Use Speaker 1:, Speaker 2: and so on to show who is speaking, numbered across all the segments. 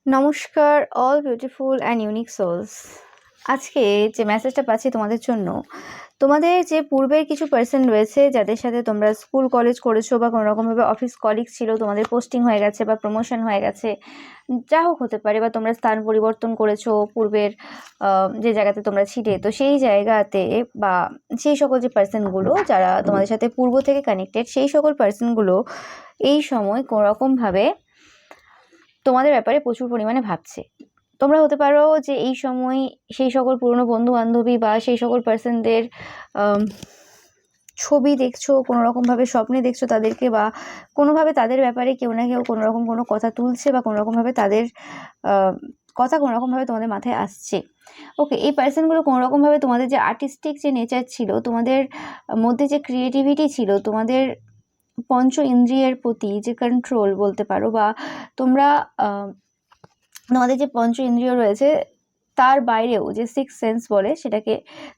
Speaker 1: নমস্কার all beautiful and unique souls. আজকে যে মেসেজটা পাচ্ছি তোমাদের জন্য, তোমাদের যে পূর্বের কিছু পার্সন রয়েছে যাদের সাথে তোমরা স্কুল কলেজ করেছো বা কোনো রকমভাবে অফিস কলিগ ছিল, তোমাদের পোস্টিং হয়ে গেছে বা প্রমোশন হয়ে গেছে, যা হোক হতে পারে, বা তোমরা স্থান পরিবর্তন করেছো পূর্বের যে জায়গাতে তোমরা ছিলে, তো সেই জায়গাতে বা সেই সকল যে পার্সনগুলো যারা তোমাদের সাথে পূর্ব থেকে কানেক্টেড, সেই সকল পার্সনগুলো এই সময় কোনো রকমভাবে তোমাদের ব্যাপারে প্রচুর পরিমাণে ভাবছে। তোমরা হতে পারো যে এই সময় সেই সকল পুরনো বন্ধু বান্ধবী বা সেই সকল পার্সনদের ছবি দেখছো, কোনো রকমভাবে স্বপ্নে দেখছো তাদেরকে, বা কোনোভাবে তাদের ব্যাপারে কেউ না কেউ কোনো রকম কোনো কথা তুলছে, বা কোনো রকমভাবে তাদের কথা কোনো রকমভাবে তোমাদের মাথায় আসছে। ওকে, এই পার্সনগুলো কোনো রকমভাবে তোমাদের যে আর্টিস্টিক যে নেচার ছিল, তোমাদের মধ্যে যে ক্রিয়েটিভিটি ছিল, তোমাদের পঞ্চ ইন্দ্রিয়ের প্রতি যে কন্ট্রোল বলতে পারো, বা তোমরা তোমাদের যে পঞ্চ ইন্দ্রিয় রয়েছে তার বাইরেও যে সিক্স সেন্স বলে, সেটাকে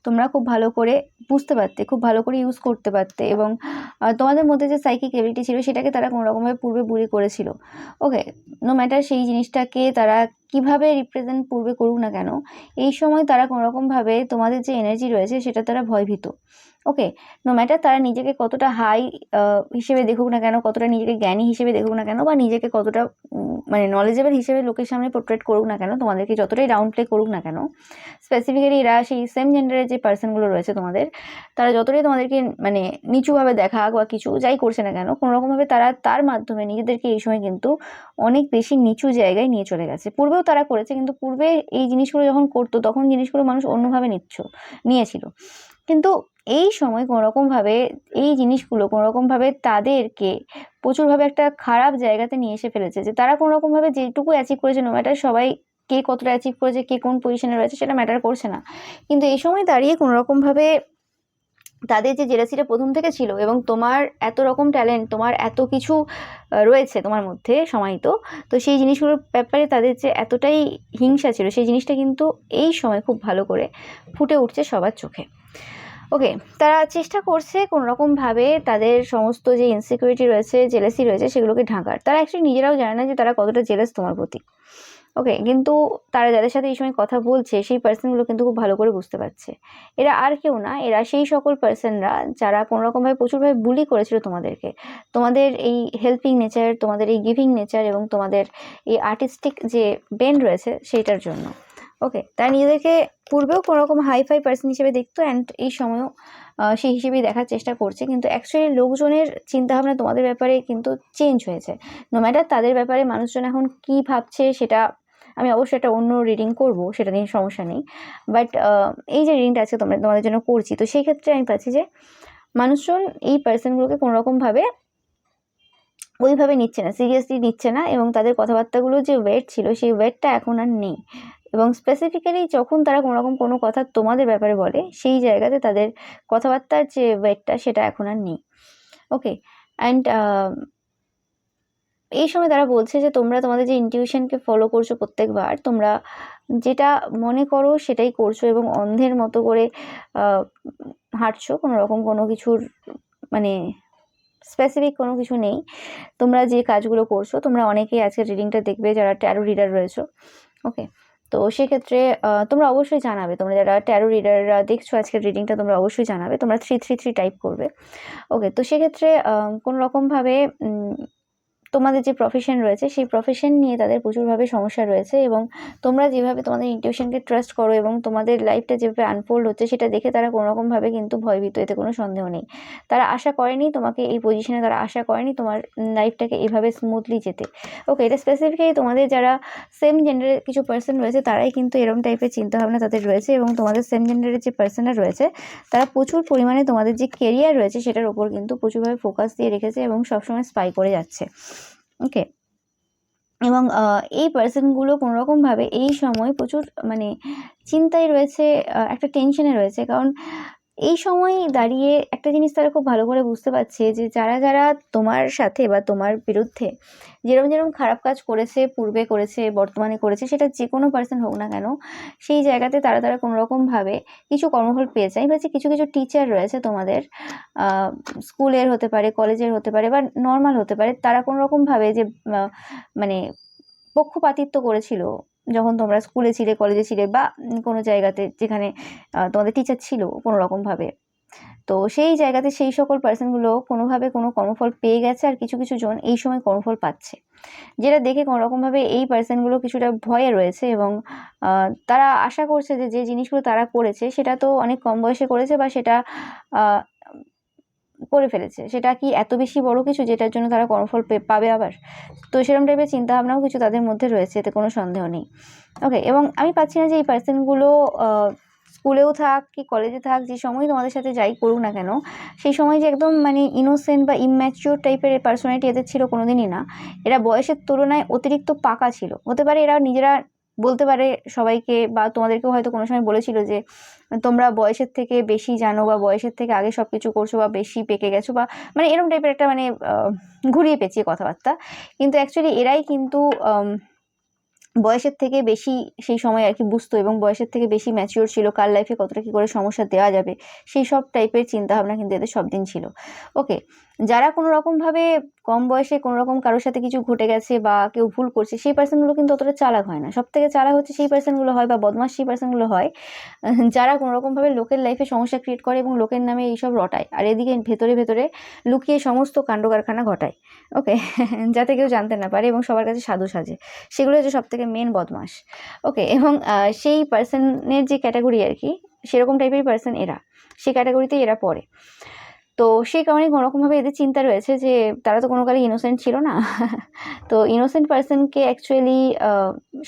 Speaker 1: তোমরা খুব ভালো করে বুঝতে পারতে, খুব ভালো করে ইউজ করতে পারতে, এবং তোমাদের মধ্যে যে সাইকিক এবিলিটি ছিল সেটাকে তারা কোনো রকমভাবে পূর্বে বুড়ি করেছিল। ওকে, নো ম্যাটার সেই জিনিসটাকে তারা কিভাবে রিপ্রেজেন্ট পূর্বে করুক না কেন, এই সময় তারা কোনো রকমভাবে তোমাদের যে এনার্জি রয়েছে সেটা তারা ভয়ভীত। ওকে, নো ম্যাটার তারা নিজেকে কতটা হাই হিসেবে দেখুক না কেন, কতটা নিজেকে জ্ঞানী হিসেবে দেখুক না কেন, বা নিজেকে কতটা মানে নলেজেবল হিসেবে লোকের সামনে পোর্ট্রেট করুক না কেন, তোমাদেরকে যতটাই ডাউন প্লে করুক না কেন, স্পেসিফিক্যালি এরা সেই সেম জেন্ডারের যে পার্সনগুলো রয়েছে তোমাদের, তারা যতটাই তোমাদেরকে মানে নিচুভাবে দেখাক বা কিছু যাই করছে না কেন, কোনো রকমভাবে তারা তার মাধ্যমে নিজেদেরকে এই সময় কিন্তু অনেক বেশি নিচু জায়গায় নিয়ে চলে গেছে। পূর্বেও তারা করেছে, কিন্তু পূর্বে এই জিনিসগুলো যখন করতো তখন জিনিসগুলো মানুষ অন্যভাবে নিয়েছিল, কিন্তু এই সময় কোনোরকমভাবে এই জিনিসগুলো কোনোরকমভাবে তাদেরকে প্রচুরভাবে একটা খারাপ জায়গাতে নিয়ে এসে ফেলেছে, যে তারা কোনোরকমভাবে যেটুকু অ্যাচিভ করেছে, নো ম্যাটার সবাই কে কতটা অ্যাচিভ করেছে, কে কোন পজিশনে রয়েছে, সেটা ম্যাটার করছে না, কিন্তু এই সময় দাঁড়িয়ে কোনোরকমভাবে তাদের যে জেলাসিটা প্রথম থেকে ছিল, এবং তোমার এত রকম ট্যালেন্ট, তোমার এত কিছু রয়েছে তোমার মধ্যে সমাহিত, তো সেই জিনিসগুলোর ব্যাপারে তাদের যে এতটাই হিংসা ছিল, সেই জিনিসটা কিন্তু এই সময় খুব ভালো করে ফুটে উঠছে সবার চোখে। ওকে, তারা চেষ্টা করছে কোনো রকমভাবে তাদের সমস্ত যে ইনসিকিউরিটি রয়েছে, জেলাসি রয়েছে, সেগুলোকে ঢাকার। তারা অ্যাকচুয়ালি নিজেরাও জানে না যে তারা কতটা জেলাস তোমার প্রতি। ওকে, কিন্তু তারা যাদের সাথে এই সময় কথা বলছে সেই পার্সনগুলো কিন্তু খুব ভালো করে বুঝতে পারছে এরা আর কেউ না, এরা সেই সকল পার্সনরা যারা কোনো রকমভাবে প্রচুরভাবে বুলি করেছিল তোমাদেরকে, তোমাদের এই হেল্পিং নেচার, তোমাদের এই গিভিং নেচার, এবং তোমাদের এই আর্টিস্টিক যে বেন রয়েছে সেইটার জন্য। ওকে, তারা নিজেদেরকে পূর্বেও কোনো রকম হাইফাই পার্সন হিসেবে দেখতো, অ্যান্ড এই সময়ও সেই হিসেবেই দেখার চেষ্টা করছে, কিন্তু অ্যাকচুয়ালি লোকজনের চিন্তাভাবনা তোমাদের ব্যাপারে কিন্তু চেঞ্জ হয়েছে। নো ম্যাটার তাদের ব্যাপারে মানুষজন এখন কী ভাবছে, সেটা আমি অবশ্যই একটা অন্য রিডিং করব, সেটা নিয়ে সমস্যা নেই, বাট এই যে রিডিংটা আজকে তোমাদের জন্য করছি, তো সেই ক্ষেত্রে আমি পাচ্ছি যে মানুষজন এই পার্সনগুলোকে কোনো রকমভাবে ওইভাবে নিচ্ছে না, সিরিয়াসলি নিচ্ছে না, এবং তাদের কথাবার্তাগুলো যে ওয়েট ছিল সেই ওয়েটটা এখন আর নেই, এবং স্পেসিফিক্যালি যখন তারা কোনো রকম কোনো কথা তোমাদের ব্যাপারে বলে, সেই জায়গাতে তাদের কথাবার্তার যে ওয়েটটা সেটা এখন আর নেই। ওকে, অ্যান্ড এই সময় তারা বলছে যে তোমরা তোমাদের যে ইনটিউশনকে ফলো করছো, প্রত্যেকবার তোমরা যেটা মনে করো সেটাই করছো, এবং অন্ধের মতো করে হাঁটছো, কোনো রকম কোনো কিছুর মানে স্পেসিফিক কোনো কিছু নেই। তোমরা যে কাজগুলো করছো, তোমরা অনেকেই আজকে রিডিংটা দেখবে যারা ট্যারো রিডার রয়েছো। ওকে, তো সেক্ষেত্রে তোমরা অবশ্যই জানাবে, তোমরা যারা ট্যারো রিডাররা দেখছো আজকের রিডিংটা, তোমরা অবশ্যই জানাবে, তোমরা 333 টাইপ করবে। ওকে, তো সেক্ষেত্রে কোনো রকমভাবে তোমাদের যে প্রফেশন রয়েছে সেই প্রফেশন নিয়ে তাদের প্রচুরভাবে সমস্যা রয়েছে, এবং তোমরা যেভাবে তোমাদের ইনটিউশনকে ট্রাস্ট করো এবং তোমাদের লাইফটা যেভাবে আনফোল্ড হচ্ছে সেটা দেখে তারা কোনোরকমভাবে কিন্তু ভয়ভীত, এতে কোনো সন্দেহ নেই। তারা আশা করেনি তোমাকে এই পজিশনে, তারা আশা করেনি তোমার লাইফটাকে এভাবে স্মুথলি যেতে। ওকে, এটা স্পেসিফিক্যালি তোমাদের যারা সেম জেন্ডারের কিছু পার্সন রয়েছে তারাই কিন্তু এরকম টাইপের চিন্তাভাবনা তাদের রয়েছে, এবং তোমাদের সেম জেন্ডারের যে পার্সনরা রয়েছে তারা প্রচুর পরিমাণে তোমাদের যে কেরিয়ার রয়েছে সেটার ওপর কিন্তু প্রচুরভাবে ফোকাস দিয়ে রেখেছে, এবং সবসময় স্পাই করে যাচ্ছে। ওকে, এবং এই পার্সনগুলো কোনোরকমভাবে এই সময় প্রচুর মানে চিন্তায় রয়েছে, একটা টেনশনে রয়েছে, কারণ এই সময় দাঁড়িয়ে একটা জিনিস তারা খুব ভালো করে বুঝতে পারছে যে যারা যারা তোমার সাথে বা তোমার বিরুদ্ধে যেরকম যেরকম খারাপ কাজ করেছে, পূর্বে করেছে, বর্তমানে করেছে, সেটা যে কোনো পার্সন হোক না কেন, সেই জায়গাতে তারা তারা কোনোরকমভাবে কিছু কর্মফল পেয়ে যায়। বা যে কিছু কিছু টিচার রয়েছে তোমাদের, স্কুলের হতে পারে, কলেজের হতে পারে, বা নর্মাল হতে পারে, তারা কোনোরকমভাবে যে মানে পক্ষপাতিত্ব করেছিল যখন তোমরা স্কুলে ছিলে, কলেজে ছিলে, বা কোনো জায়গাতে যেখানে তোমাদের টিচার ছিল কোনো রকমভাবে। তো সেই জায়গাতে সেই সকল পার্সনগুলো কোনোভাবে কোনো কর্মফল পেয়ে গেছে, আর কিছু কিছু জন এই সময় কর্মফল পাচ্ছে, যেটা দেখে কোনো রকমভাবে এই পার্সনগুলো কিছুটা ভয়ে রয়েছে। এবং তারা আশা করছে যে যে জিনিসগুলো তারা করেছে সেটা তো অনেক কম বয়সে করেছে, বা সেটা করে ফেলেছে, সেটা কি এত বেশি বড় কিছু যেটার জন্য তারা কর্মফল পাবে আবার? তো সেরকম টাইপের চিন্তাভাবনাও কিছু তাদের মধ্যে রয়েছে, এতে কোনো সন্দেহ নেই। ওকে, এবং আমি পাচ্ছি না যে এই পার্সনগুলো স্কুলেও থাক কি কলেজে থাক, যে সময় তোমাদের সাথে যাই করুক না কেন, সেই সময় যে একদম মানে ইনোসেন্ট বা ইম্যাচিওর টাইপের পার্সোনালিটি এদের ছিল কোনোদিনই না। এরা বয়সের তুলনায় অতিরিক্ত পাকা ছিল। হতে পারে এরা নিজেরা বলতে পারে সবাইকে, বা তোমাদেরকেও হয়তো কোনো সময় বলেছিল যে তোমরা বয়সের থেকে বেশি জানো, বা বয়সের থেকে আগে সব কিছু করছো, বা বেশি পেকে গেছো, বা মানে এরকম টাইপের একটা মানে ঘুরিয়ে পেঁচিয়ে কথাবার্তা। কিন্তু অ্যাকচুয়ালি এরাই কিন্তু বয়সের থেকে বেশি সেই সময় আর কি বুঝতো, এবং বয়সের থেকে বেশি ম্যাচিওর ছিল, কার লাইফে কতটা কী করে সমস্যা দেওয়া যাবে সেই সব টাইপের চিন্তাভাবনা কিন্তু এদের সব দিন ছিল। ওকে, যারা কোনো রকমভাবে কম বয়সে কোনো রকম কারোর সাথে কিছু ঘটে গেছে বা কেউ ভুল করছে, সেই পার্সনগুলো কিন্তু অতটা চালাক হয় না। সব থেকে চালাক হচ্ছে সেই পার্সনগুলো হয়, বা বদমাশ সেই পার্সনগুলো হয় যারা কোনো রকমভাবে লোকের লাইফে সমস্যা ক্রিয়েট করে এবং লোকের নামে এইসব রটায়, আর এদিকে ভেতরে ভেতরে লুকিয়ে সমস্ত কাণ্ড কারখানা ঘটায়। ওকে, যাতে কেউ জানতে না পারে এবং সবার কাছে সাধু সাজে, সেগুলো হচ্ছে সব থেকে মেন বদমাস। ওকে, এবং সেই পার্সনের যে ক্যাটাগরি আর কি, সেরকম টাইপের পার্সন এরা, সেই ক্যাটাগরিতেই এরা পড়ে। তো সেই কারণে কোনোরকমভাবে এদের চিন্তা রয়েছে যে তারা তো কোনো কালে ইনোসেন্ট ছিল না। তো ইনোসেন্ট পার্সনকে অ্যাকচুয়ালি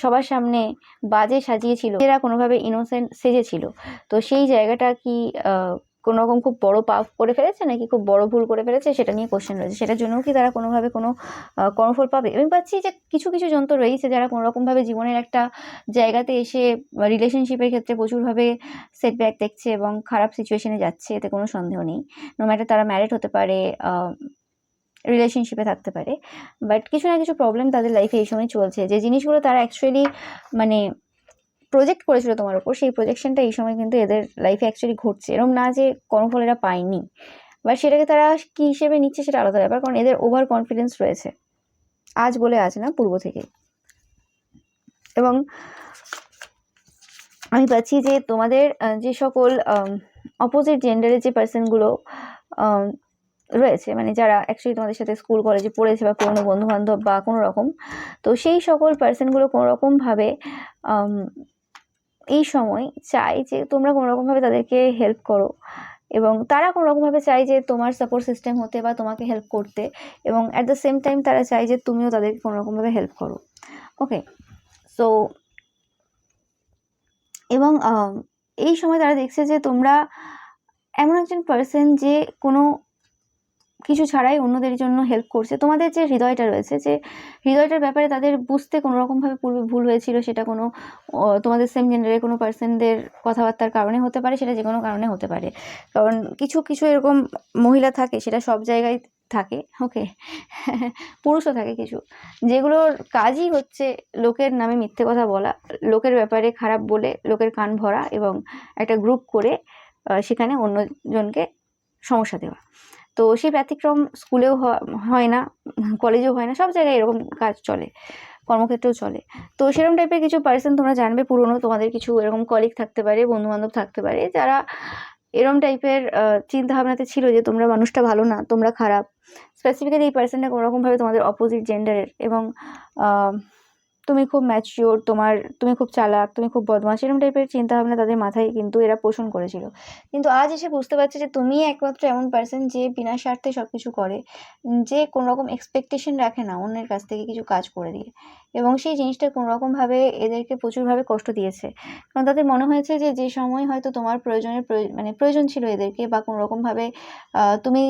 Speaker 1: সবার সামনে বাজে সাজিয়েছিল, এরা কোনোভাবে ইনোসেন্ট সেজেছিল। তো সেই জায়গাটা কি কোনো রকম খুব বড় পাপ করে ফেলেছে, নাকি খুব বড় ভুল করে ফেলেছে, সেটা নিয়ে কোশ্চেন রয়েছে। সেটার জন্যও কি তারা কোনোভাবে কোনো কর্মফল পাবে? আমি পাচ্ছি যে কিছু কিছু জন তো রয়েছে যারা কোনো রকমভাবে জীবনের একটা জায়গাতে এসে রিলেশনশিপের ক্ষেত্রে প্রচুরভাবে সেটব্যাক দেখছে এবং খারাপ সিচুয়েশনে যাচ্ছে, এতে কোনো সন্দেহ নেই। নো ম্যাটার তারা ম্যারিড হতে পারে, রিলেশনশিপে থাকতে পারে, বাট কিছু না কিছু প্রবলেম তাদের লাইফে এই সময় চলছে। যে জিনিসগুলো তারা অ্যাকচুয়ালি মানে প্রজেক্ট করেছিল তোমার উপর, সেই প্রজেকশনটা এই সময় কিন্তু এদের লাইফে অ্যাকচুয়ালি ঘটছে। এরকম না যে কর্মফল এরা পায়নি, বা সেটাকে তারা কী হিসেবে নিচ্ছে সেটা আলাদা ব্যাপার, কারণ এদের ওভার কনফিডেন্স রয়েছে, আজ বলে আজ না, পূর্ব থেকে। এবং আমি পাচ্ছি যে তোমাদের যে সকল অপোজিট জেন্ডারের যে পার্সনগুলো রয়েছে, মানে যারা অ্যাকচুয়ালি তোমাদের সাথে স্কুল কলেজে পড়েছে, বা পুরনো বন্ধুবান্ধব বা কোনো রকম, তো সেই সকল পার্সনগুলো কোনো রকমভাবে এই সময় চাই যে তোমরা কোনো রকমভাবে তাদেরকে হেল্প করো, এবং তারা কোনো রকমভাবে চাই যে তোমার সাপোর্ট সিস্টেম হতে বা তোমাকে হেল্প করতে, এবং অ্যাট দ্য সেম টাইম তারা চাই যে তুমিও তাদেরকে কোনো রকমভাবে হেল্প করো। ওকে, সো এবং এই সময় তারা দেখছে যে তোমরা এমন একজন পার্সন যে কোনো কিছু ছাড়াই অন্যদের জন্য হেল্প করছে। তোমাদের যে হৃদয়টা রয়েছে, যে হৃদয়টার ব্যাপারে তাদের বুঝতে কোনো রকমভাবে পূর্বে ভুল হয়েছিল, সেটা কোনো তোমাদের সেম জেন্ডারের কোনো পার্সনদের কথাবার্তার কারণে হতে পারে, সেটা যে কোনো কারণে হতে পারে। কারণ কিছু কিছু এরকম মহিলা থাকে, সেটা সব জায়গায় থাকে। ওকে, পুরুষও থাকে কিছু, যেগুলোর কাজই হচ্ছে লোকের নামে মিথ্যে কথা বলা, লোকের ব্যাপারে খারাপ বলে লোকের কান ভরা, এবং একটা গ্রুপ করে সেখানে অন্যজনকে সমস্যা দেওয়া। তো সেই ব্যতিক্রম স্কুলেও হয় না, কলেজেও হয় না, সব জায়গায় এরকম কাজ চলে, কর্মক্ষেত্রেও চলে। তো সেরকম টাইপের কিছু পার্সন তোমরা জানবে, পুরনো তোমাদের কিছু এরকম কলিগ থাকতে পারে, বন্ধুবান্ধব থাকতে পারে, যারা এরকম টাইপের চিন্তাভাবনাতে ছিল যে তোমরা মানুষটা ভালো না, তোমরা খারাপ। স্পেসিফিক্যালি এই পার্সনটা কোনোরকমভাবে তোমাদের অপোজিট জেন্ডারের, এবং তুমি খুব ম্যাচিওর, তুমি খুব চালাক, তুমি খুব বদমাশ, এরকম টাইপের চিন্তাভাবনা তাদের মাথায় কিন্তু এরা পোষণ করেছিল। কিন্তু আজ এসে বুঝতে পারছে যে তুমি একমাত্র এমন পার্সন যে বিনা স্বার্থে সব কিছু করে, যে কোনো রকম এক্সপেকটেশন রাখে না অন্যের কাছ থেকে কিছু কাজ করে দিয়ে, এবং সেই জিনিসটা কোনোরকমভাবে এদেরকে প্রচুরভাবে কষ্ট দিয়েছে। কারণ তাদের মনে হয়েছে যে যে সময় হয়তো তোমার প্রয়োজন ছিল এদেরকে, বা কোনোরকমভাবে তুমি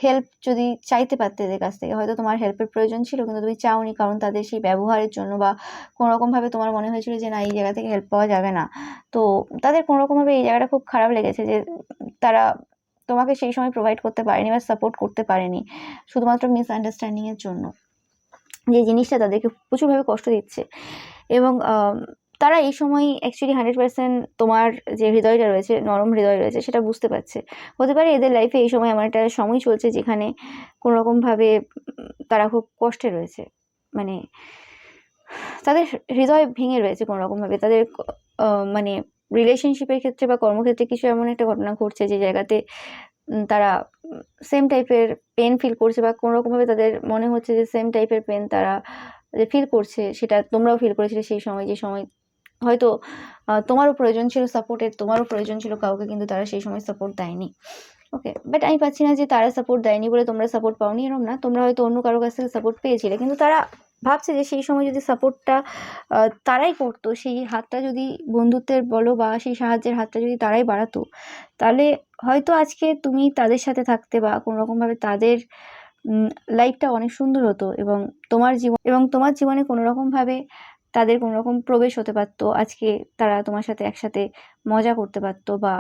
Speaker 1: হেল্প যদি চাইতে পারতে এদের কাছ থেকে, হয়তো তোমার হেল্পের প্রয়োজন ছিল কিন্তু তুমি চাওনি, কারণ তাদের সেই ব্যবহারের জন্য, বা কোনোরকমভাবে তোমার মনে হয়েছিল যে না, এই জায়গা থেকে হেল্প পাওয়া যাবে না। তো তাদের কোনোরকমভাবে এই জায়গাটা খুব খারাপ লেগেছে যে তারা তোমাকে সেই সময় প্রোভাইড করতে পারেনি বা সাপোর্ট করতে পারেনি, শুধুমাত্র মিসআন্ডারস্ট্যান্ডিংয়ের জন্য, যে জিনিসটা তাদেরকে প্রচুরভাবে কষ্ট দিচ্ছে। এবং তারা এই সময় অ্যাকচুয়ালি 100% তোমার যে হৃদয়টা রয়েছে, নরম হৃদয় রয়েছে, সেটা বুঝতে পারছে। হতে পারে এদের লাইফে এই সময় এমন একটা সময় চলছে যেখানে কোনোরকমভাবে তারা খুব কষ্টে রয়েছে, মানে তাদের হৃদয় ভেঙে রয়েছে কোনো রকমভাবে। তাদের মানে রিলেশনশিপের ক্ষেত্রে বা কর্মক্ষেত্রে কিছু এমন একটা ঘটনা ঘটছে যে জায়গাতে তারা সেম টাইপের পেন ফিল করছে, বা কোনো রকমভাবে তাদের মনে হচ্ছে যে সেম টাইপের পেন তারা যে ফিল করছে সেটা তোমরাও ফিল করেছিলে সেই সময়, যে সময় হয়তো তোমারও প্রয়োজন ছিল সাপোর্টের, তোমারও প্রয়োজন ছিল কাউকে, কিন্তু তারা সেই সময় সাপোর্ট দেয়নি। ওকে, বাট আমি পাচ্ছি না যে তারা সাপোর্ট দেয়নি বলে তোমরা সাপোর্ট পাওনি, এরকম না, তোমরা হয়তো অন্য কারো কাছ থেকে সাপোর্ট পেয়েছিলে, কিন্তু তারা ভাবছে যে সেই সময় যদি সাপোর্টটা তারাই করতো, সেই হাতটা যদি বন্ধুত্বের বলো বা সেই সাহায্যের হাতটা যদি তারাই বাড়াতো, তাহলে হয়তো আজকে তুমি তাদের সাথে থাকতে বা কোনো রকমভাবে তাদের লাইফটা অনেক সুন্দর হতো, এবং তোমার জীবনে কোনো রকমভাবে তাদের কোনো রকম প্রবেশ হতে পারতো। আজকে তারা তোমার সাথে একসাথে মজা করতে পারতো, বা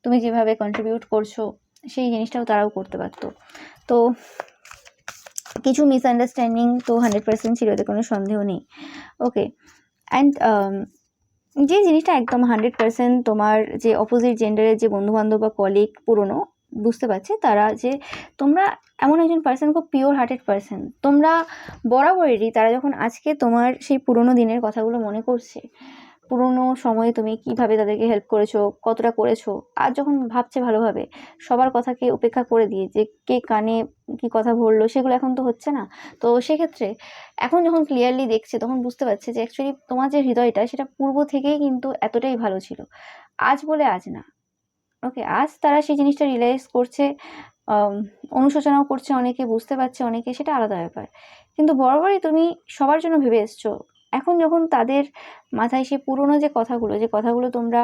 Speaker 1: তুমি যেভাবে কন্ট্রিবিউট করছো সেই জিনিসটাও তারাও করতে পারতো। তো কিছু মিসআন্ডারস্ট্যান্ডিং তো 100% ছিল, এতে কোনো সন্দেহ নেই। ওকে, অ্যান্ড যে জিনিসটা একদম 100% তোমার যে অপোজিট জেন্ডারের যে বন্ধুবান্ধব বা কলিগ পুরনো বুঝতে পারছে, তারা যে তোমরা এমন একজন পার্সন, খুব পিওর হার্টেড পার্সন তোমরা বরাবরেরই। তারা যখন আজকে তোমার সেই পুরনো দিনের কথাগুলো মনে করছে, পুরনো সময়ে তুমি কিভাবে তাদেরকে হেল্প করেছো, কতটা করেছো, আর যখন ভাবছে ভালোভাবে সবার কথাকে উপেক্ষা করে দিয়ে যে কে কানে কি কথা বললো, সেগুলো এখন তো হচ্ছে না। তো সেক্ষেত্রে এখন যখন ক্লিয়ারলি দেখছে, তখন বুঝতে পারছে যে অ্যাকচুয়ালি তোমার যে হৃদয়টা সেটা পূর্ব থেকেই কিন্তু এতটাই ভালো ছিল, আজ বলে আজ না। ওকে, আজ তারা সেই জিনিসটা রিয়েলাইজ করছে, অনুশোচনাও করছে, অনেকে বুঝতে পারছে, অনেকে, সেটা আলাদা ব্যাপার। কিন্তু বরাবরই তুমি সবার জন্য ভেবে এসছো। এখন যখন তাদের মাথায় সেই পুরনো যে কথাগুলো তোমরা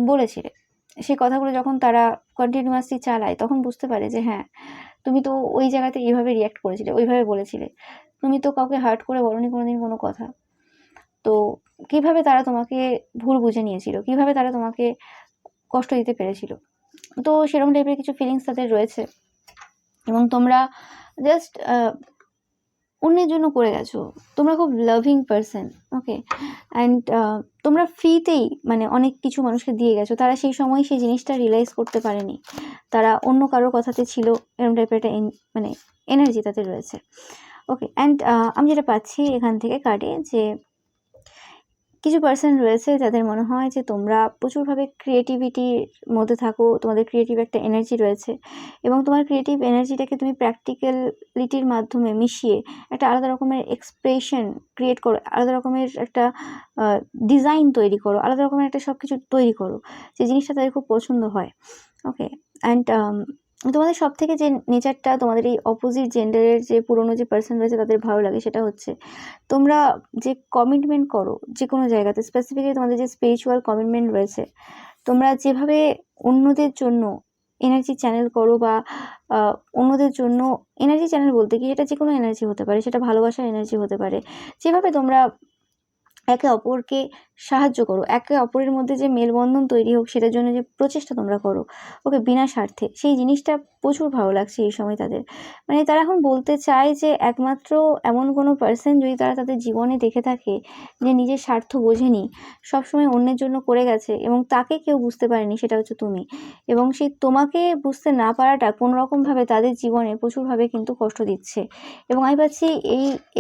Speaker 1: বলেছিলে, সেই কথাগুলো যখন তারা কন্টিনিউয়াসলি চালায়, তখন বুঝতে পারে যে হ্যাঁ, তুমি তো ওই জায়গাতে এইভাবে রিয়াক্ট করেছিলে, ওইভাবে বলেছিলে, তুমি তো কাউকে হার্ট করে বলোনি কোনোদিন কোনো কথা। তো কিভাবে তারা তোমাকে ভুল বুঝে নিয়েছিল, কিভাবে তারা তোমাকে কষ্ট দিতে পেরেছিল। তো সেরকম টাইপের কিছু ফিলিংস তাদের রয়েছে, এবং তোমরা জাস্ট অন্যের জন্য করে গেছো। তোমরা খুব লাভিং পার্সন। ওকে, অ্যান্ড তোমরা ফ্রিতেই মানে অনেক কিছু মানুষকে দিয়ে গেছো, তারা সেই সময় সেই জিনিসটা রিয়েলাইজ করতে পারেনি, তারা অন্য কারোর কথাতে ছিল, এরকম টাইপের একটা মানে এনার্জি তাদের রয়েছে। ওকে, অ্যান্ড আমি যেটা পাচ্ছি এখান থেকে কার্ডে, যে কিছু পার্সন রয়েছে যাদের মনে হয় যে তোমরা প্রচুরভাবে ক্রিয়েটিভিটির মধ্যে থাকো, তোমাদের ক্রিয়েটিভ একটা এনার্জি রয়েছে, এবং তোমার ক্রিয়েটিভ এনার্জিটাকে তুমি প্র্যাকটিক্যালিটির মাধ্যমে মিশিয়ে একটা আলাদা রকমের এক্সপ্রেশন ক্রিয়েট করো, আলাদা রকমের একটা ডিজাইন তৈরি করো, আলাদা রকমের একটা সব কিছু তৈরি করো, যে জিনিসটা তাদের খুব পছন্দ হয়। ওকে, অ্যান্ড তোমাদের সব থেকে যে নেচারটা তোমাদের এই অপোজিট জেন্ডারের যে পুরনো যে পার্সন রয়েছে তাদের ভালো লাগে, সেটা হচ্ছে তোমরা যে কমিটমেন্ট করো যে কোনো জায়গাতে, স্পেসিফিক্যালি তোমাদের যে স্পিরিচুয়াল কমিটমেন্ট রয়েছে, তোমরা যেভাবে অন্যদের জন্য এনার্জি চ্যানেল করো, বা অন্যদের জন্য এনার্জি চ্যানেল বলতে কি, এটা যে কোনো এনার্জি হতে পারে, সেটা ভালোবাসার এনার্জি হতে পারে, যেভাবে তোমরা একে অপরকে সাহায্য করো, একে অপরের মধ্যে যে মেলবন্ধন তৈরি হোক সেটার জন্য যে প্রচেষ্টা তোমরা করো, ওকে, বিনা স্বার্থে, সেই জিনিসটা প্রচুর ভালো লাগছে এই সময় তাদের। মানে তারা এখন বলতে চায় যে একমাত্র এমন কোনো পার্সন যদি তারা তাদের জীবনে দেখে থাকে যে নিজের স্বার্থ বোঝেনি, সবসময় অন্যের জন্য করে গেছে এবং তাকে কেউ বুঝতে পারেনি, সেটা হচ্ছে তুমি। এবং সেই তোমাকে বুঝতে না পারাটা কোনো রকমভাবে তাদের জীবনে প্রচুরভাবে কিন্তু কষ্ট দিচ্ছে। এবং আমি পাচ্ছি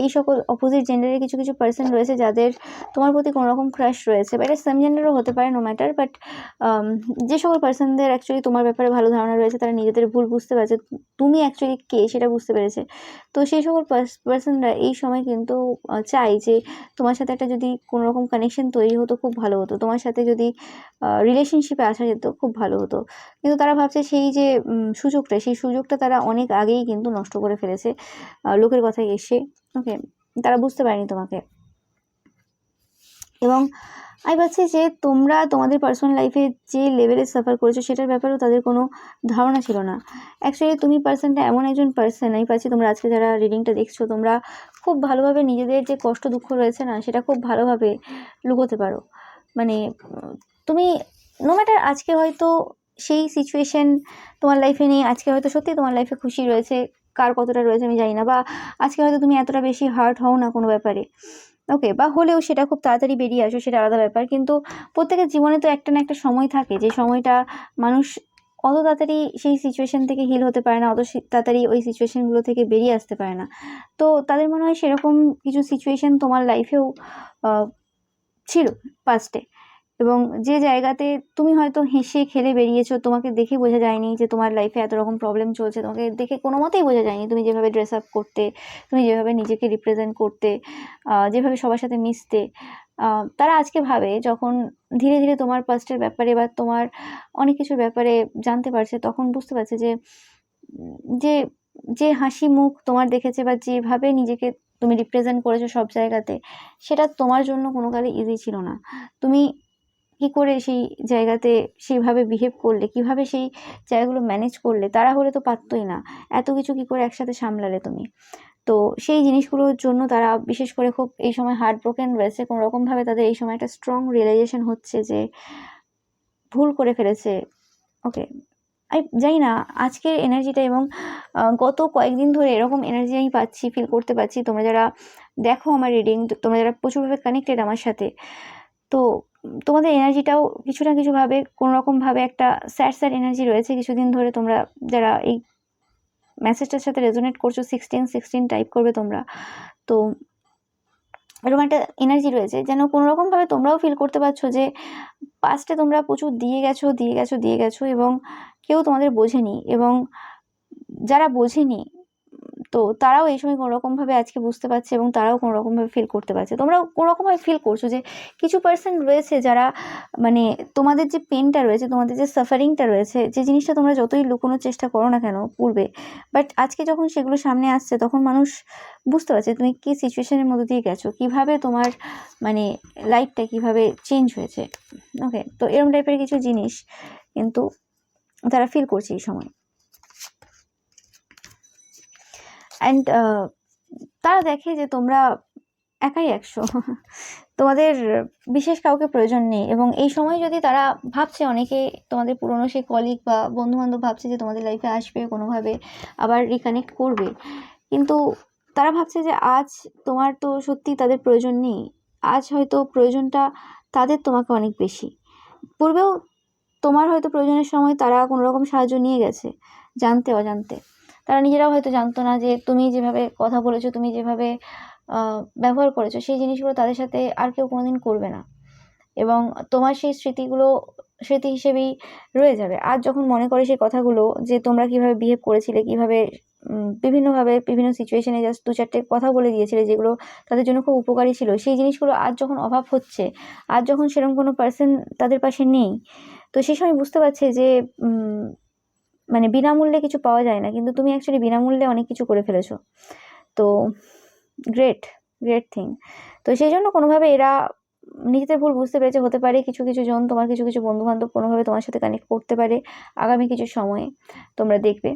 Speaker 1: এই সকল অপোজিট জেন্ডারের কিছু কিছু পার্সন রয়েছে যাদের তোমার প্রতি কোনো রকম ক্রাশ রয়েছে, বা এটা সেম জেন্ডারও হতে পারে, নো ম্যাটার। বাট যে সকল পার্সনদের অ্যাকচুয়ালি তোমার ব্যাপারে ভালো ধারণা রয়েছে, তারা নিজেদের ভুল বুঝতে পারছে, তুমি অ্যাকচুয়ালি কে সেটা বুঝতে পেরেছে। তো সেই সকল পার্সনরা এই সময় কিন্তু চাই যে তোমার সাথে একটা যদি কোনো রকম কানেকশন তৈরি হতো খুব ভালো হতো, তোমার সাথে যদি রিলেশনশিপে আসা যেত খুব ভালো হতো। কিন্তু তারা ভাবছে সেই যে সেই সুযোগটা তারা অনেক আগেই কিন্তু নষ্ট করে ফেলেছে লোকের কথায় এসে। ওকে, তারা বুঝতে পারেনি তোমাকে। এবং আমি পাচ্ছি যে তোমরা তোমাদের পার্সোনাল লাইফে যে লেভেলে সাফার করেছো সেটার ব্যাপারেও তাদের কোনো ধারণা ছিল না। অ্যাকচুয়ালি তুমি পার্সনটা এমন একজন পার্সন, আমি পাচ্ছি তোমরা আজকে যারা রিডিংটা দেখছো, তোমরা খুব ভালোভাবে নিজেদের যে কষ্ট দুঃখ রয়েছে না, সেটা খুব ভালোভাবে লুকোতে পারো। মানে তুমি নো ম্যাটার আজকে হয়তো সেই সিচুয়েশন তোমার লাইফে নেই, আজকে হয়তো সত্যি তোমার লাইফে খুশি রয়েছে, কার কতটা রয়েছে আমি জানি না, বা আজকে হয়তো তুমি এতটা বেশি হার্ট হও না কোনো ব্যাপারে, ওকে, বা হলেও সেটা খুব তাড়াতাড়ি বেরিয়ে আসো, সেটা আলাদা ব্যাপার। কিন্তু প্রত্যেকের জীবনে তো একটা না একটা সময় থাকে, যে সময়টা মানুষ অত তাড়াতাড়ি সেই সিচুয়েশন থেকে হিল হতে পারে না, অত তাড়াতাড়ি ওই সিচুয়েশনগুলো থেকে বেরিয়ে আসতে পারে না। তো তাদের মনে হয় সেরকম কিছু সিচুয়েশন তোমার লাইফেও ছিল পাস্টে, এবং যে জায়গাতে তুমি হয়তো হেসে খেলে বেরিয়েছো, তোমাকে দেখে বোঝা যায়নি যে তোমার লাইফে এত রকম প্রবলেম চলছে, তোমাকে দেখে কোনো মতেই বোঝা যায়নি তুমি যেভাবে ড্রেস আপ করতে, তুমি যেভাবে নিজেকে রিপ্রেজেন্ট করতে, যেভাবে সবার সাথে মিশতে, তারা আজকে ভাবে যখন ধীরে ধীরে তোমার পাস্টের ব্যাপারে বা তোমার অনেক কিছুর ব্যাপারে জানতে পারছে, তখন বুঝতে পারছে যে যে যে হাসি মুখ তোমার দেখেছে বা যেভাবে নিজেকে তুমি রিপ্রেজেন্ট করেছো সব জায়গাতে, সেটা তোমার জন্য কোনো কালে ইজি ছিল না। তুমি কি করে সেই জায়গাতে সেইভাবে বিহেভ করলে, কিভাবে সেই জায়গাগুলো ম্যানেজ করলে, তারা হলে তো পারতোই না, এত কিছু কি করে একসাথে সামলালে তুমি। তো সেই জিনিসগুলোর জন্য তারা বিশেষ করে খুব এই সময় হার্ট ব্রোকেন রয়েছে, কোনো রকমভাবে তাদের এই সময় একটা স্ট্রং রিয়েলাইজেশন হচ্ছে যে ভুল করে ফেলেছে। ওকে, আমি জানি না আজকের এনার্জিটা, এবং গত কয়েকদিন ধরে এরকম এনার্জি আমি পাচ্ছি, ফিল করতে পারছি। তোমরা যারা দেখো আমার রিডিং, তোমরা যারা প্রচুরভাবে কানেক্টেড আমার সাথে, তো তোমাদের এনার্জিটাও কিছু না কিছুভাবে কোনো রকমভাবে একটা স্যাড স্যাড এনার্জি রয়েছে কিছুদিন ধরে। তোমরা যারা এই মেসেজটার সাথে রেজোনেট করছো, 16 টাইপ করবে তোমরা। তো এরকম একটা এনার্জি রয়েছে যেন কোনো রকমভাবে তোমরাও ফিল করতে পারছো যে পাস্টে তোমরা প্রচুর দিয়ে গেছো এবং কেউ তোমাদের বোঝেনি, এবং যারা বোঝেনি তো তারাও এই সময় কোনো রকমভাবে আজকে বুঝতে পারছে, এবং তারাও কোনো রকমভাবে ফিল করতে পারছে। তোমরাও কোনো রকমভাবে ফিল করছো যে কিছু পার্সেন্ট রয়েছে যারা মানে তোমাদের যে পেনটা রয়েছে, তোমাদের যে সাফারিংটা রয়েছে, যে জিনিসটা তোমরা যতই লুকোনোর চেষ্টা করো না কেন পূর্বে, বাট আজকে যখন সেগুলো সামনে আসছে তখন মানুষ বুঝতে পারছে তুমি কী সিচুয়েশনের মধ্যে দিয়ে গেছো, কীভাবে তোমার মানে লাইফটা কীভাবে চেঞ্জ হয়েছে। ওকে, তো এরকম টাইপের কিছু জিনিস কিন্তু তারা ফিল করছে এই সময়। অ্যান্ড তারা দেখে যে তোমরা একাই 100, তোমাদের বিশেষ কাউকে প্রয়োজন নেই। এবং এই সময় যদি তারা ভাবছে, অনেকে তোমাদের পুরনো সেই কলিগ বা বন্ধুবান্ধব ভাবছে যে তোমাদের লাইফে আসবে কোনোভাবে, আবার রিকানেক্ট করবে, কিন্তু তারা ভাবছে যে আজ তোমার তো সত্যি তাদের প্রয়োজন নেই, আজ হয়তো প্রয়োজনটা তাদের তোমাকে অনেক বেশি। পূর্বেও তোমার হয়তো প্রয়োজনের সময় তারা কোনো রকম সাহায্য নিয়ে গেছে, জানতে অজান্তে। তারা নিজেরাও হয়তো জানতো না যে তুমি যেভাবে কথা বলেছো, তুমি যেভাবে ব্যবহার করেছো, সেই জিনিসগুলো তাদের সাথে আর কেউ কোনোদিন করবে না, এবং তোমার সেই স্মৃতিগুলো স্মৃতি হিসেবেই রয়ে যাবে। আজ যখন মনে করে সেই কথাগুলো যে তোমরা কীভাবে বিহেভ করেছিলে, কীভাবে বিভিন্নভাবে বিভিন্ন সিচুয়েশনে জাস্ট 2-4টে কথা বলে দিয়েছিলে যেগুলো তাদের জন্য খুব উপকারী ছিল, সেই জিনিসগুলো আজ যখন অভাব হচ্ছে, আজ যখন সেরকম কোনো পার্সন তাদের পাশে নেই, তো সেই সময় বুঝতে পারছে যে মানে বিনামূল্যে কিছু পাওয়া যায় না, কিন্তু তুমি অ্যাকচুয়ালি বিনামূল্যে অনেক কিছু করে ফেলেছো। তো গ্রেট থিং। তো সেই জন্য কোনোভাবে এরা নিজেদের ভুল বুঝতে পেরেছে। হতে পারে কিছু জন, তোমার কিছু বন্ধুবান্ধব কোনোভাবে তোমার সাথে কানেক্ট করতে পারে আগামী কিছু সময়ে, তোমরা দেখবে।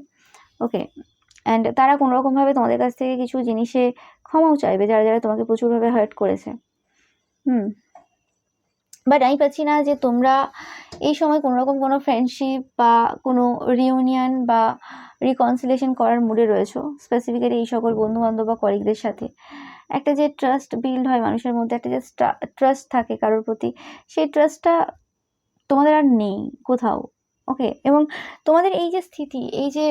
Speaker 1: ওকে, অ্যান্ড তারা কোনো রকমভাবে তোমাদের কাছ থেকে কিছু জিনিসে ক্ষমাও চাইবে, যারা তোমাকে প্রচুরভাবে হার্ট করেছে। বাট আমি পাচ্ছি না যে তোমরা এই সময় কোনো রকম কোনো ফ্রেন্ডশিপ বা কোনো রিউনিয়ন বা রিকনসিলেশন করার মুডে রয়েছো, স্পেসিফিক্যালি এই সকল বন্ধুবান্ধব বা কলিগদের সাথে। একটা যে ট্রাস্ট বিল্ড হয় মানুষের মধ্যে, একটা যে ট্রাস্ট থাকে কারোর প্রতি, সেই ট্রাস্টটা তোমাদের আর নেই কোথাও। ওকে, এবং তোমাদের এই যে স্থিতি, এই যে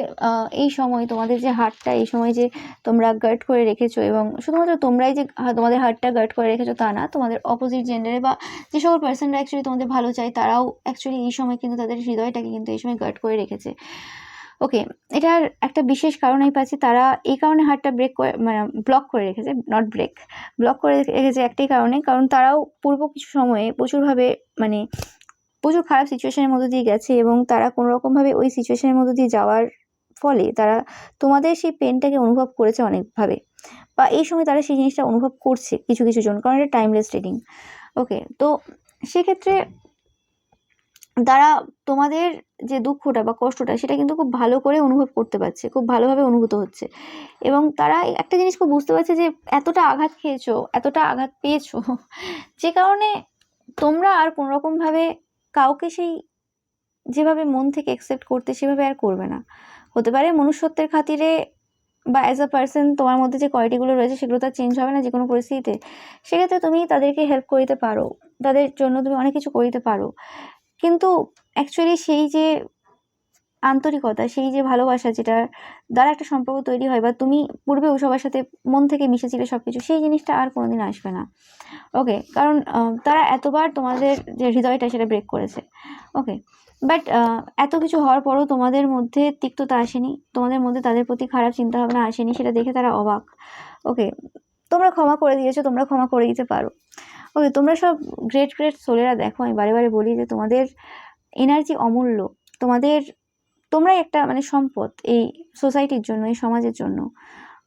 Speaker 1: এই সময় তোমাদের যে হার্টটা এই সময় যে তোমরা গার্ড করে রেখেছো, এবং শুধুমাত্র তোমরাই যে তোমাদের হার্টটা গার্ড করে রেখেছো তা না, তোমাদের অপোজিট জেন্ডারে বা যে সকল পার্সনরা অ্যাকচুয়ালি তোমাদের ভালো চায় তারাও অ্যাকচুয়ালি এই সময় কিন্তু তাদের হৃদয়টাকে কিন্তু এই সময় গার্ড করে রেখেছে। ওকে, এটার একটা বিশেষ কারণ আমি পাচ্ছি, তারা এই কারণে হার্টটা ব্রেক করে মানে ব্লক করে রেখেছে, নট ব্রেক, ব্লক করে রেখেছে একটাই কারণে, কারণ তারাও পূর্ব কিছু সময়ে প্রচুরভাবে মানে প্রচুর খারাপ সিচুয়েশনের মধ্যে দিয়ে গেছে, এবং তারা কোনো রকমভাবে ওই সিচুয়েশনের মধ্যে দিয়ে যাওয়ার ফলে তারা তোমাদের সেই পেনটাকে অনুভব করেছে অনেকভাবে, বা এই সময় তারা সেই জিনিসটা অনুভব করছে কিছু জন, কারণ এটা টাইমলেস রিডিং। ওকে, তো সেক্ষেত্রে তারা তোমাদের যে দুঃখটা বা কষ্টটা সেটা কিন্তু খুব ভালো করে অনুভব করতে পারছে, খুব ভালোভাবে অনুভূত হচ্ছে, এবং তারা একটা জিনিস খুব বুঝতে পারছে যে এতটা আঘাত খেয়েছো, এতটা আঘাত পেয়েছো, যে কারণে তোমরা আর কোনো রকমভাবে কাউকে সেই যেভাবে মন থেকে অ্যাকসেপ্ট করতে সেভাবে আর করবে না। হতে পারে মনুষ্যত্বের খাতিরে বা অ্যাজ আ পার্সন তোমার মধ্যে যে কোয়ালিটিগুলো রয়েছে সেগুলো তো চেঞ্জ হবে না যে কোনো পরিস্থিতিতে। সেক্ষেত্রে তুমি তাদেরকে হেল্প করে দিতে পারো, তাদের জন্য তুমি অনেক কিছু করে দিতে পারো, কিন্তু অ্যাকচুয়ালি সেই যে আন্তরিকতা, সেই যে ভালোবাসা যেটার দ্বারা একটা সম্পর্ক তৈরি হয়, বা তুমি পূর্বে ওই সবার সাথে মন থেকে মিশেছিলে সব কিছু, সেই জিনিসটা আর কোনোদিন আসবে না। ওকে, কারণ তারা এতবার তোমাদের যে হৃদয়টা সেটা ব্রেক করেছে। ওকে, বাট এত কিছু হওয়ার পরও তোমাদের মধ্যে তিক্ততা আসেনি, তোমাদের মধ্যে তাদের প্রতি খারাপ চিন্তাভাবনা আসেনি, সেটা দেখে তারা অবাক। ওকে, তোমরা ক্ষমা করে দিয়েছো, তোমরা ক্ষমা করে দিতে পারো। ওকে, তোমরা সব গ্রেট গ্রেট সোলেরা। দেখো, আমি বারে বারে বলি যে তোমাদের এনার্জি অমূল্য, তোমরাই একটা মানে সম্পদ এই সোসাইটির জন্য, এই সমাজের জন্য।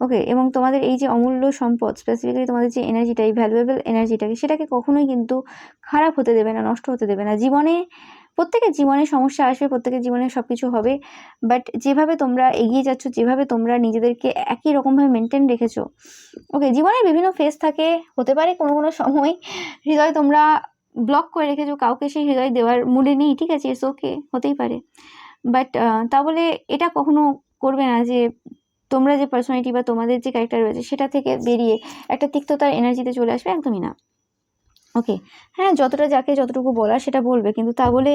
Speaker 1: ওকে, এবং তোমাদের এই যে অমূল্য সম্পদ, স্পেসিফিক্যালি তোমাদের যে এনার্জিটা, এই ভ্যালুয়েবল এনার্জিটাকে, সেটাকে কখনোই কিন্তু খারাপ হতে দেবে না, নষ্ট হতে দেবে না। প্রত্যেকের জীবনে সমস্যা আসবে, প্রত্যেকের জীবনে সব কিছু হবে, বাট যেভাবে তোমরা এগিয়ে যাচ্ছ, যেভাবে তোমরা নিজেদেরকে একই রকমভাবে মেনটেন রেখেছো। ওকে, জীবনের বিভিন্ন ফেজ থাকে, হতে পারে কোনো কোনো সময় হৃদয় তোমরা ব্লক করে রেখেছো, কাউকে সেই হৃদয় দেওয়ার মুডে নেই, ঠিক আছে, ইটস ওকে, হতেই পারে। বাট তা বলে এটা কখনো করবে না যে তোমরা যে পার্সোনালিটি বা তোমাদের যে ক্যারেক্টার রয়েছে সেটা থেকে বেরিয়ে একটা তিক্ততার এনার্জিতে চলে আসবে, একদমই না। ওকে, হ্যাঁ, যতটা যাকে যতটুকু বলার সেটা বলবে, কিন্তু তা বলে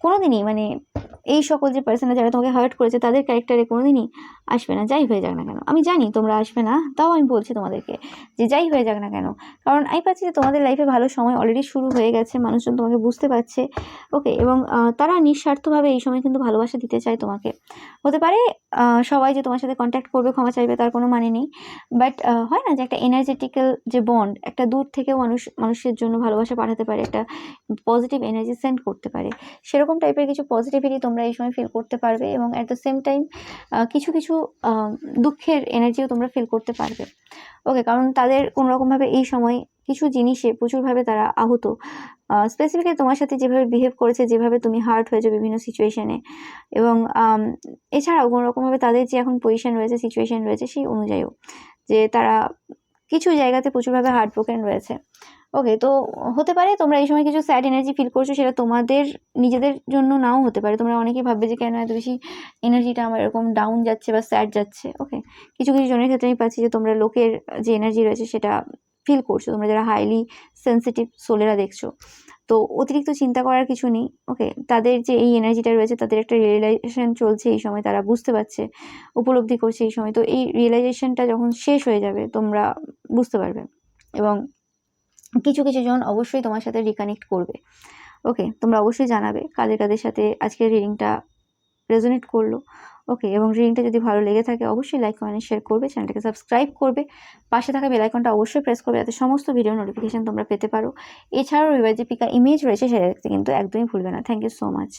Speaker 1: কোনোদিনই মানে এই সকল যে পার্সনরা যারা তোমাকে হার্ট করেছে তাদের ক্যারেক্টারে কোনোদিনই আসবে না, যাই হয়ে যাক না কেন। আমি জানি তোমরা আসবে না, তাও আমি বলছি তোমাদেরকে যে যাই হয়ে যাক না কেন, কারণ আমি পাচ্ছি যে তোমাদের লাইফে ভালো সময় অলরেডি শুরু হয়ে গেছে, মানুষজন তোমাকে বুঝতে পারছে। ওকে, এবং তারা নিঃস্বার্থভাবে এই সময় কিন্তু ভালোবাসা দিতে চায় তোমাকে। হতে পারে সবাই যে তোমার সাথে কন্ট্যাক্ট করবে, ক্ষমা চাইবে, তার কোনো মানে নেই, বাট হয় না যে একটা এনার্জেটিক্যাল যে বন্ড, একটা দূর থেকেও মানুষের জন্য ভালোবাসা পাঠাতে পারে, একটা পজিটিভ এনার্জি সেন্ড করতে পারে, সেরকম টাইপের কিছু পজিটিভিটি তোমরা এই সময় ফিল করতে পারবে। এবং অ্যাট দ্য সেম টাইম কিছু কিছু দুঃখের এনার্জিও তোমরা ফিল করতে পারবে। ওকে, কারণ তাদের কোনোরকমভাবে এই সময় কিছু জিনিসে প্রচুরভাবে তারা আহত, স্পেসিফিক্যালি তোমার সাথে যেভাবে বিহেভ করেছে, যেভাবে তুমি হার্ট হয়েছে বিভিন্ন সিচুয়েশনে, এবং এছাড়াও কোনোরকমভাবে তাদের যে এখন পজিশন রয়েছে, সিচুয়েশন রয়েছে, সেই অনুযায়ীও যে তারা কিছু জায়গাতে প্রচুরভাবে হার্ট ব্রোকেন রয়েছে। ওকে, তো হতে পারে তোমরা এই সময় কিছু স্যাড এনার্জি ফিল করছো, সেটা তোমাদের নিজেদের জন্য নাও হতে পারে। তোমরা অনেকেই ভাববে যে কেন এত বেশি এনার্জিটা আমার এরকম ডাউন যাচ্ছে বা স্যাড যাচ্ছে। ওকে, কিছু কিছু জনের ক্ষেত্রে আমি পাচ্ছি যে তোমরা লোকের যে এনার্জি রয়েছে সেটা ফিল করছো, তোমরা যারা হাইলি সেন্সিটিভ সোলেরা দেখছো। তো অতিরিক্ত চিন্তা করার কিছু নেই। ওকে, তাদের যে এই এনার্জিটা রয়েছে, তাদের একটা রিয়েলাইজেশন চলছে এই সময়, তারা বুঝতে পারছে, উপলব্ধি করছে এই সময়। তো এই রিয়েলাইজেশনটা যখন শেষ হয়ে যাবে তোমরা বুঝতে পারবে, এবং কিছু কিছু জন অবশ্যই তোমার সাথে রিকানেক্ট করবে। ওকে, তোমরা অবশ্যই জানাবে কাদের কাদের সাথে আজকের রিডিংটা রেজোনেট করলো। ওকে, এবং রিডিংটা যদি ভালো লেগে থাকে অবশ্যই লাইক কমেন্ট শেয়ার করবে, চ্যানেলটাকে সাবস্ক্রাইব করবে, পাশে থাকা বেল আইকনটা অবশ্যই প্রেস করবে যাতে সমস্ত ভিডিও নোটিফিকেশন তোমরা পেতে পারো। এছাড়াও রিভার যে পিকা ইমেজ রয়েছে সেটা দেখতে কিন্তু একদমই ভুলবে না। Thank you so much.